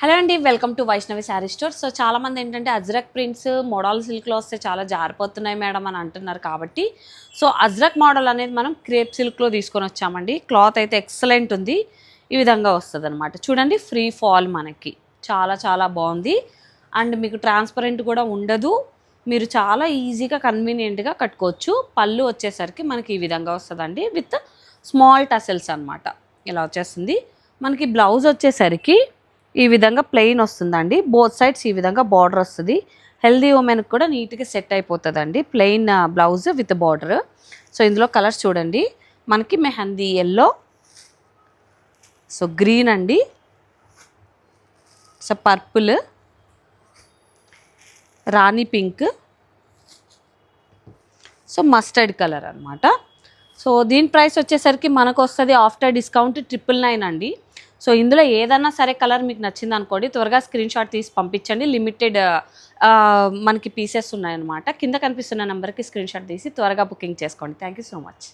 Hello అండి, welcome to Vaishnavi sari store. So చాలామంది ఏంటంటే అజ్రక్ ప్రింట్స్ మోడల్ సిల్క్లో వస్తే చాలా జారిపోతున్నాయి మేడం అని అంటున్నారు. కాబట్టి సో అజ్రక్ మోడల్ అనేది మనం క్రేప్ సిల్క్లో తీసుకొని వచ్చామండి. క్లాత్ అయితే ఎక్సలెంట్ ఉంది. ఈ విధంగా వస్తుంది అనమాట. చూడండి, ఫ్రీ ఫాల్ మనకి చాలా చాలా బాగుంది. అండ్ మీకు ట్రాన్స్పరెంట్ కూడా ఉండదు. మీరు చాలా ఈజీగా కన్వీనియంట్గా కట్టుకోవచ్చు. పళ్ళు వచ్చేసరికి మనకి ఈ విధంగా వస్తుందండి, విత్ స్మాల్ టసెల్స్ అనమాట. ఇలా వచ్చేస్తుంది. మనకి బ్లౌజ్ వచ్చేసరికి ఈ విధంగా ప్లెయిన్ వస్తుందండి. బోత్ సైడ్స్ ఈ విధంగా బార్డర్ వస్తుంది. హెల్దీ ఉమెన్కి కూడా నీట్గా సెట్ అయిపోతుందండి. Plain blouse with border. So ఇందులో కలర్స్ చూడండి, మనకి మెహందీ ఎల్లో, సో గ్రీన్ అండి, సో పర్పుల్, రాణి పింక్, సో మస్టర్డ్ కలర్ అనమాట. సో దీని ప్రైస్ వచ్చేసరికి మనకు వస్తుంది ఆఫ్టర్ డిస్కౌంట్ 999 అండి. సో ఇందులో ఏదన్నా సరే కలర్ మీకు నచ్చింది అనుకోండి, త్వరగా స్క్రీన్ షాట్ తీసి పంపించండి. లిమిటెడ్ మనకి పీసెస్ ఉన్నాయన్నమాట. కింద కనిపిస్తున్న నెంబర్కి స్క్రీన్ షాట్ తీసి త్వరగా బుకింగ్ చేసుకోండి. Thank you so much.